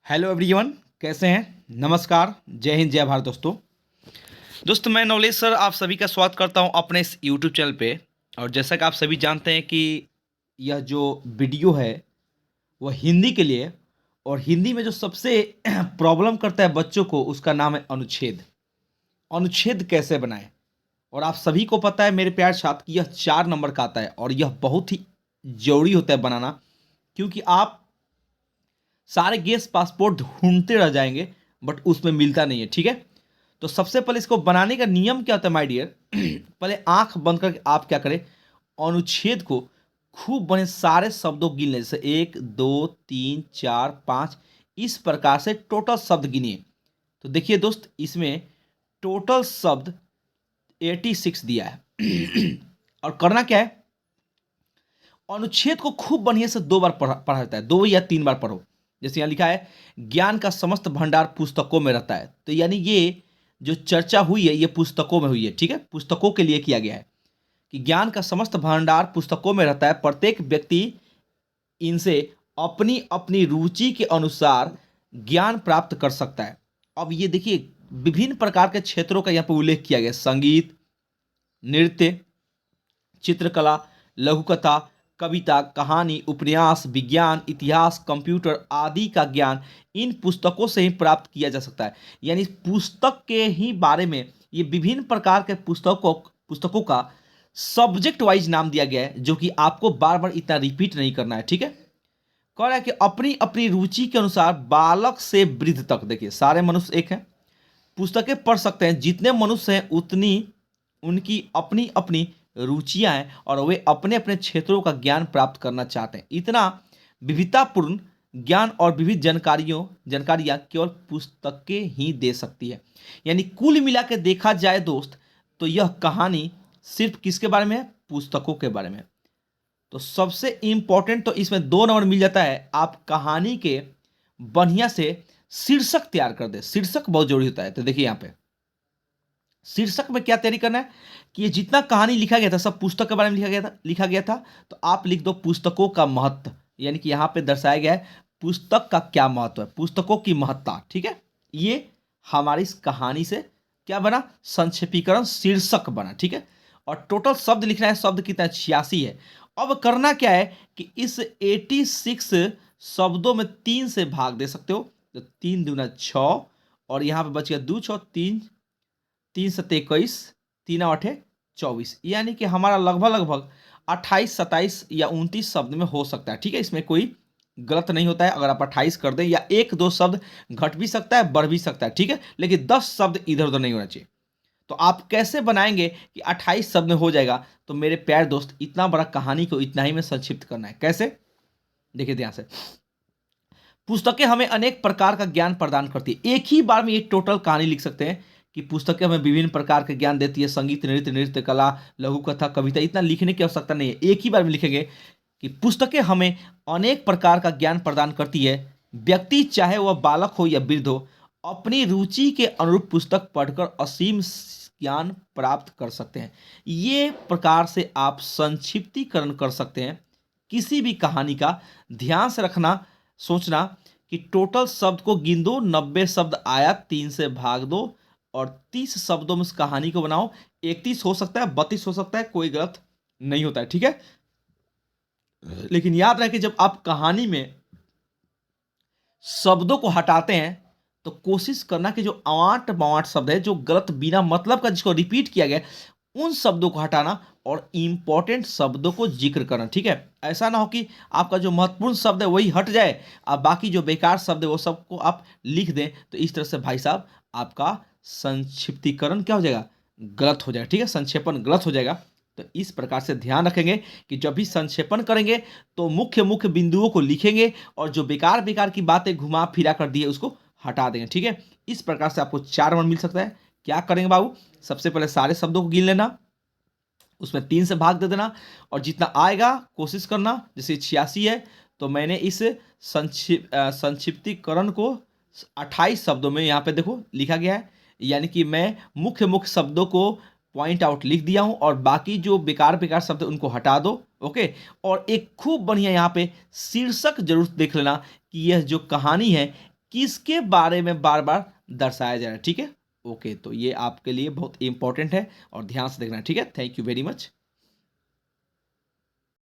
Hello everyone, कैसे हैं? नमस्कार, जय हिंद, जय भारत। दोस्तों मैं नवलेश सर आप सभी का स्वागत करता हूं अपने इस यूट्यूब चैनल पे। और जैसा कि आप सभी जानते हैं कि यह जो वीडियो है वह हिंदी के लिए है। और हिंदी में जो सबसे प्रॉब्लम करता है बच्चों को, उसका नाम है अनुच्छेद। अनुच्छेद कैसे बनाएं? और आप सभी को पता है मेरे प्यारे छात्र कि यह 4 नंबर का आता है और यह बहुत ही जरूरी होता है बनाना, क्योंकि आप सारे गैस पासपोर्ट ढूंढते रह जाएंगे बट उसमें मिलता नहीं है। ठीक है, तो सबसे पहले इसको बनाने का नियम क्या होता है माय डियर? पहले आंख बंद करके आप क्या करें, अनुच्छेद को खूब बने सारे शब्दों को गिन लें, जैसे 1 2 3 4 5, इस प्रकार से टोटल शब्द गिनिए। तो देखिए दोस्त, इसमें टोटल शब्द 86 दिया है। और करना क्या है, अनुच्छेद को खूब बढ़िया से 2 बार पढ़ा जाता है, 2 या 3 बार पढ़ो। जैसे यहाँ लिखा है, ज्ञान का समस्त भंडार पुस्तकों में रहता है, तो यानी ये जो चर्चा हुई है ये पुस्तकों में हुई है। ठीक है, पुस्तकों के लिए किया गया है कि ज्ञान का समस्त भंडार पुस्तकों में रहता है, प्रत्येक व्यक्ति इनसे अपनी अपनी रुचि के अनुसार ज्ञान प्राप्त कर सकता है। अब ये देखिए, विभिन्न प्रकार के क्षेत्रों का यहाँ पर उल्लेख किया गया, संगीत, नृत्य, चित्रकला, लघुकथा, कविता, कहानी, उपन्यास, विज्ञान, इतिहास, कंप्यूटर आदि का ज्ञान इन पुस्तकों से ही प्राप्त किया जा सकता है। यानी पुस्तक के ही बारे में ये विभिन्न प्रकार के पुस्तकों का सब्जेक्ट वाइज नाम दिया गया है, जो कि आपको बार बार इतना रिपीट नहीं करना है। ठीक है, कह रहा है कि अपनी अपनी रुचि के अनुसार बालक से वृद्ध तक, देखिए सारे मनुष्य एक हैं, पुस्तकें पढ़ सकते हैं। जितने मनुष्य हैं उतनी उनकी अपनी अपनी रुचियां हैं और वे अपने अपने क्षेत्रों का ज्ञान प्राप्त करना चाहते हैं। इतना विविधतापूर्ण ज्ञान और विविध जानकारियां केवल पुस्तकें ही दे सकती है। यानी कुल मिला के देखा जाए दोस्त, तो यह कहानी सिर्फ किसके बारे में है? पुस्तकों के बारे में। तो सबसे इंपॉर्टेंट तो इसमें 2 नंबर मिल जाता है, आप कहानी के बढ़िया से शीर्षक तैयार कर दे। शीर्षक बहुत जरूरी होता है। तो देखिए यहाँ पे शीर्षक में क्या तैयारी करना है कि ये जितना कहानी लिखा गया था सब पुस्तक के बारे में लिखा गया था। तो आप लिख दो पुस्तकों का महत्व, यानी कि यहाँ पे दर्शाया गया है पुस्तक का क्या महत्व है, पुस्तकों की महत्ता। ठीक है, ये हमारी इस कहानी से क्या बना, संक्षेपीकरण शीर्षक बना। ठीक है, और टोटल शब्द लिखना है, शब्द कितना 86 है। अब करना क्या है कि इस 86 शब्दों में 3 से भाग दे सकते हो, तो 3 दूना 6, और यहाँ पे बच गया 2 6 3, 3 7 21, 3 8 24, यानी कि हमारा लगभग लगभग 28 27 या 29 शब्द में हो सकता है। ठीक है, इसमें कोई गलत नहीं होता है अगर आप 28 कर दें, या 1 2 शब्द घट भी सकता है, बढ़ भी सकता है। ठीक है, लेकिन 10 शब्द इधर उधर नहीं होना चाहिए। तो आप कैसे बनाएंगे कि 28 शब्द में हो जाएगा? तो मेरे प्यारे दोस्त, इतना बड़ा कहानी को इतना ही में संक्षिप्त करना है। कैसे? देखिए ध्यान से, पुस्तकें हमें अनेक प्रकार का ज्ञान प्रदान करती है। एक ही बार में ये टोटल कहानी लिख सकते हैं कि पुस्तकें हमें विभिन्न प्रकार के ज्ञान देती है, संगीत, नृत्य कला, लघु कथा, कविता, इतना लिखने की आवश्यकता नहीं है। एक ही बार में लिखेंगे कि पुस्तकें हमें अनेक प्रकार का ज्ञान प्रदान करती है। व्यक्ति चाहे वह बालक हो या वृद्ध हो, अपनी रुचि के अनुरूप पुस्तक पढ़कर असीम ज्ञान प्राप्त कर सकते हैं। ये प्रकार से आप संक्षिप्तीकरण कर सकते हैं किसी भी कहानी का। ध्यान से रखना, सोचना कि टोटल शब्द को गिन दो, 90 शब्द आया, 3 से भाग दो और 30 शब्दों में उस कहानी को बनाओ। 31 हो सकता है, 32 हो सकता है, कोई गलत नहीं होता है। ठीक है, लेकिन याद रहे कि जब आप कहानी में शब्दों को हटाते हैं तो कोशिश करना कि जो अवांट बवांट शब्द है, जो गलत बिना मतलब का जिसको रिपीट किया गया, उन शब्दों को हटाना और इंपॉर्टेंट शब्दों को जिक्र करना। ठीक है, ऐसा ना हो कि आपका जो महत्वपूर्ण शब्द है वही हट जाए और बाकी जो बेकार शब्द है वो सबको आप लिख दें। तो इस तरह से भाई साहब आपका संक्षिप्तीकरण क्या हो जाएगा, गलत हो जाएगा। ठीक है, संक्षेपण गलत हो जाएगा। तो इस प्रकार से ध्यान रखेंगे कि जब भी संक्षेपण करेंगे तो मुख्य मुख्य बिंदुओं को लिखेंगे और जो बेकार बेकार की बातें घुमा फिरा कर दिए उसको हटा देंगे। ठीक है, इस प्रकार से आपको 4 नंबर मिल सकता है। क्या करेंगे बाबू, सबसे पहले सारे शब्दों को गिन लेना, उसमें 3 से भाग दे देना और जितना आएगा कोशिश करना। जैसे 86 है तो मैंने इस संक्षिप्तीकरण को 28 शब्दों में यहाँ पे देखो लिखा गया है, यानी कि मैं मुख्य मुख्य शब्दों को पॉइंट आउट लिख दिया हूं और बाकी जो बेकार बेकार शब्द है उनको हटा दो। ओके, और एक खूब बढ़िया यहाँ पे शीर्षक जरूर देख लेना कि यह जो कहानी है किसके बारे में बार बार दर्शाया जा रहा है। ठीक है, ओके, तो ये आपके लिए बहुत इंपॉर्टेंट है और ध्यान से देखना। ठीक है, थैंक यू वेरी मच।